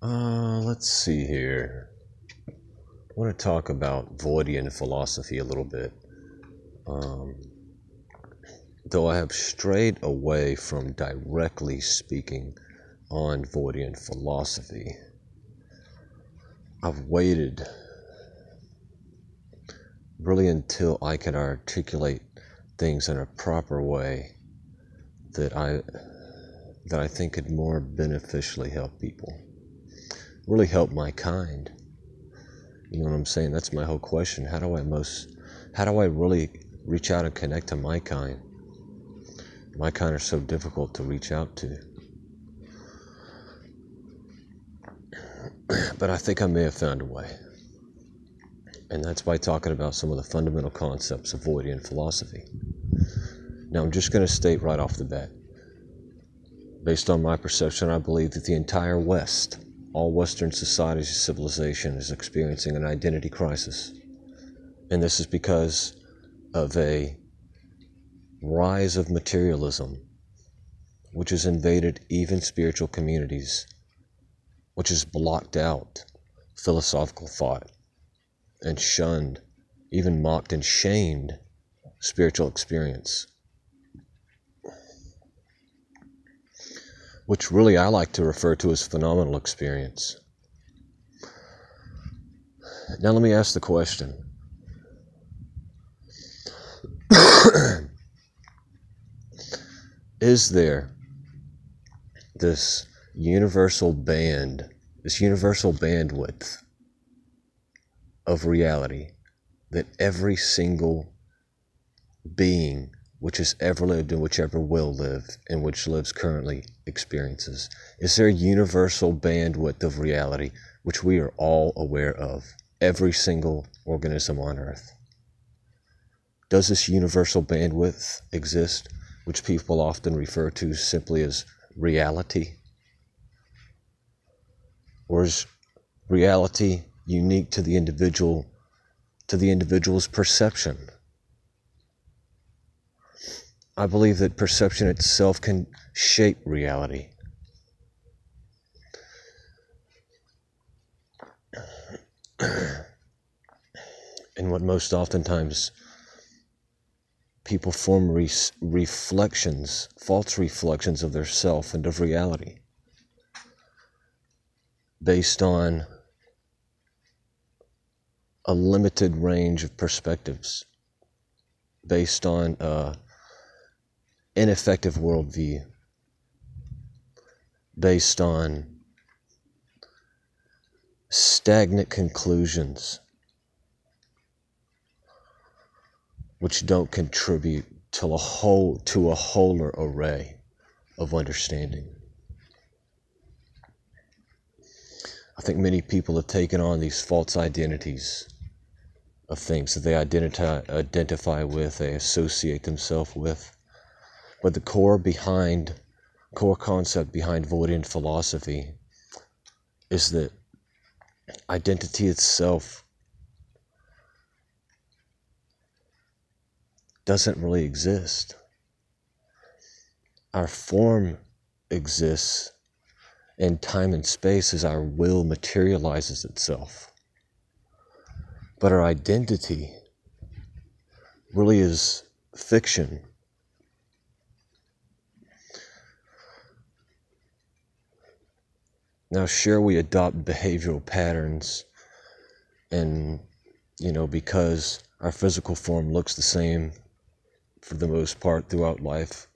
Let's see here. I want to talk about Voidian philosophy a little bit. Though I have strayed away from directly speaking on Voidian philosophy, I've waited really until I can articulate things in a proper way that I think could more beneficially help people, really help my kind. You know what I'm saying? That's my whole question. How do I really reach out and connect to my kind? My kind are so difficult to reach out to. But I think I may have found a way. And that's by talking about some of the fundamental concepts of Voidian philosophy. Now, I'm just going to state right off the bat, based on my perception, I believe that the entire West, all Western societies and civilization, is experiencing an identity crisis. And this is because of a rise of materialism, which has invaded even spiritual communities, which has blocked out philosophical thought and shunned, even mocked and shamed spiritual experience, which really I like to refer to as phenomenal experience. Now let me ask the question. Is there this universal bandwidth of reality that every single being which has ever lived and which ever will live and which lives currently experiences? Is there a universal bandwidth of reality which we are all aware of, every single organism on Earth? Does this universal bandwidth exist, which people often refer to simply as reality? Or is reality unique to the individual's perception? I believe that perception itself can shape reality. And what most oftentimes people form reflections, false reflections of their self and of reality, based on a limited range of perspectives, based on ineffective worldview, based on stagnant conclusions, which don't contribute to a wholer array of understanding. I think many people have taken on these false identities of things that they identify with, they associate themselves with. But the core concept behind Voidian philosophy is that identity itself doesn't really exist. Our form exists in time and space as our will materializes itself. But our identity really is fiction. Now, sure, we adopt behavioral patterns, and, because our physical form looks the same for the most part throughout life,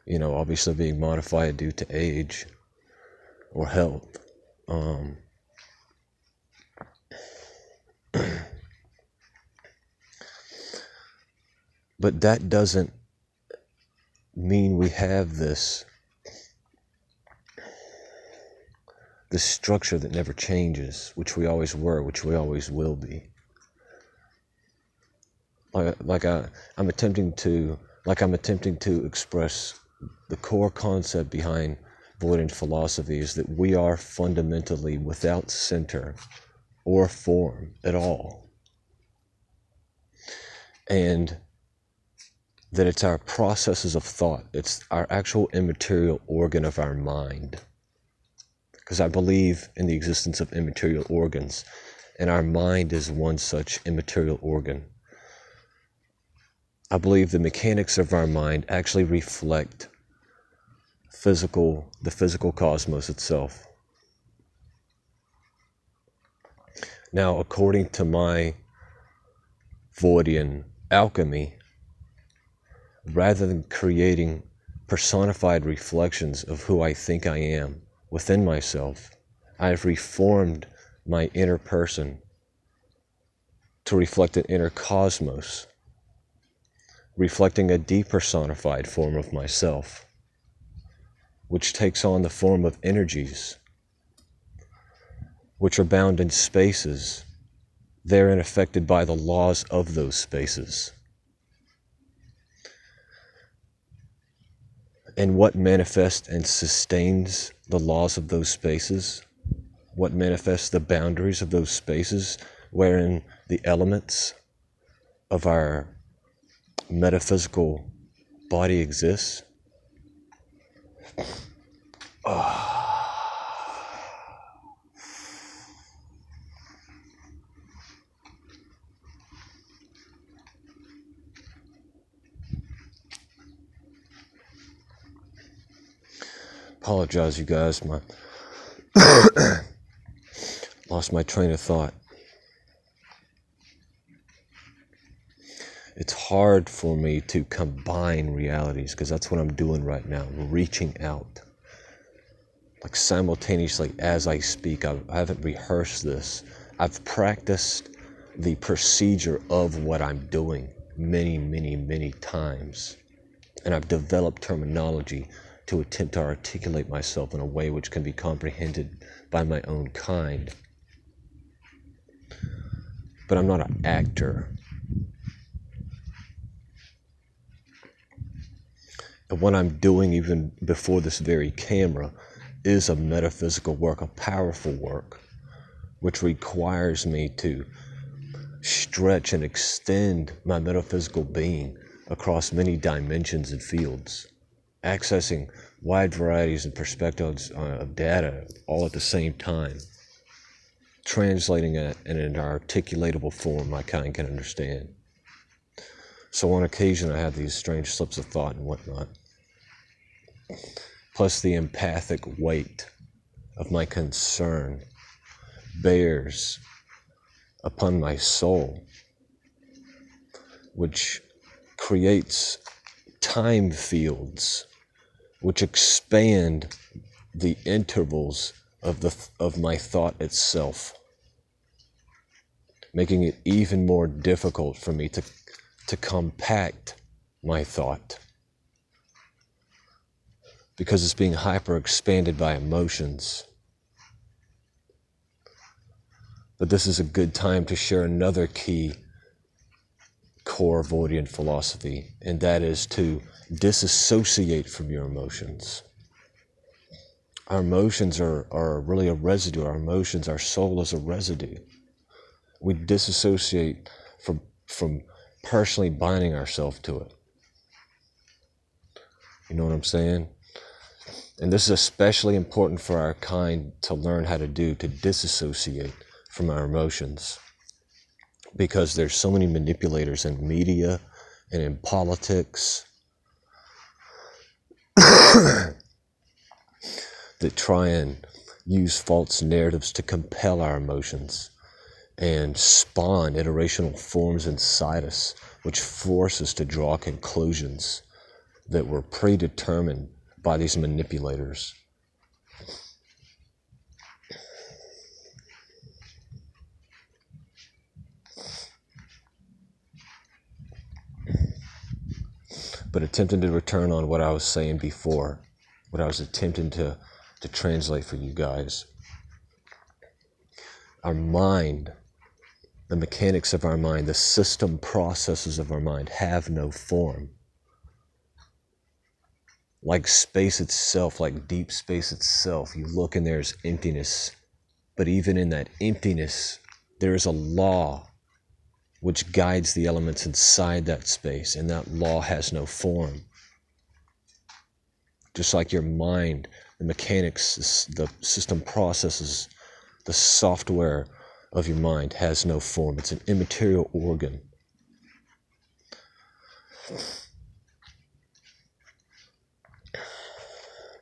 obviously being modified due to age or health. But that doesn't mean we have this structure that never changes, which we always were, which we always will be. I'm attempting to express the core concept behind Voidian philosophy is that we are fundamentally without center or form at all. And that it's our processes of thought, it's our actual immaterial organ of our mind, because I believe in the existence of immaterial organs, and our mind is one such immaterial organ. I believe the mechanics of our mind actually reflect the physical cosmos itself. Now, according to my Voidian alchemy, rather than creating personified reflections of who I think I am within myself, I have reformed my inner person to reflect an inner cosmos, reflecting a depersonified form of myself, which takes on the form of energies, which are bound in spaces, therein affected by the laws of those spaces. And what manifests and sustains the laws of those spaces? What manifests the boundaries of those spaces wherein the elements of our metaphysical body exists? Apologize, you guys. Lost my train of thought. It's hard for me to combine realities because that's what I'm doing right now. I'm reaching out. Like simultaneously as I speak, I haven't rehearsed this. I've practiced the procedure of what I'm doing many, many, many times. And I've developed terminology to attempt to articulate myself in a way which can be comprehended by my own kind. But I'm not an actor. And what I'm doing even before this very camera is a metaphysical work, a powerful work, which requires me to stretch and extend my metaphysical being across many dimensions and fields, accessing wide varieties and perspectives of data all at the same time, translating it in an articulatable form my kind can understand. So on occasion I have these strange slips of thought and whatnot, plus the empathic weight of my concern bears upon my soul, which creates time fields which expand the intervals of my thought itself, making it even more difficult for me to compact my thought, because it's being hyper expanded by emotions. But this is a good time to share another key core Voidian philosophy, and that is to disassociate from your emotions. Our emotions are really a residue. Our emotions, our soul is a residue. We disassociate from personally binding ourselves to it. You know what I'm saying? And this is especially important for our kind to learn how to do, to disassociate from our emotions. Because there's so many manipulators in media and in politics that try and use false narratives to compel our emotions and spawn iterational forms inside us, which force us to draw conclusions that were predetermined by these manipulators. But attempting to return on what I was saying before, what I was attempting to translate for you guys. Our mind, the mechanics of our mind, the system processes of our mind have no form. Like space itself, like deep space itself, you look and there's emptiness. But even in that emptiness, there is a law which guides the elements inside that space, and that law has no form. Just like your mind the mechanics, the system processes, the software of your mind has no form. It's an immaterial organ.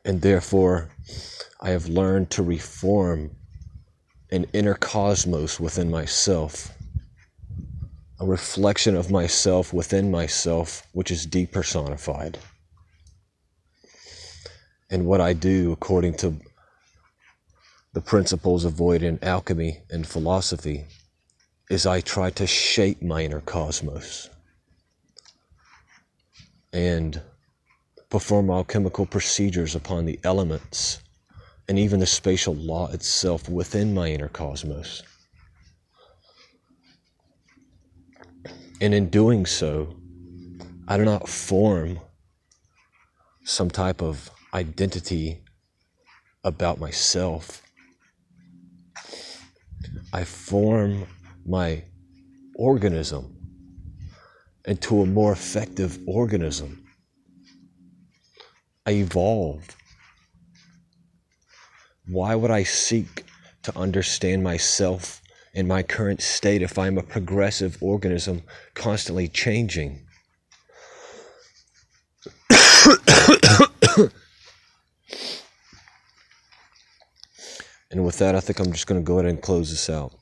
And therefore, I have learned to reform an inner cosmos within myself, a reflection of myself within myself, which is depersonified. And what I do, according to the principles of Voidian alchemy and philosophy, is I try to shape my inner cosmos and perform alchemical procedures upon the elements and even the spatial law itself within my inner cosmos. And in doing so, I do not form some type of identity about myself. I form my organism into a more effective organism. I evolve. Why would I seek to understand myself in my current state if I'm a progressive organism constantly changing? And with that, I think I'm just going to go ahead and close this out.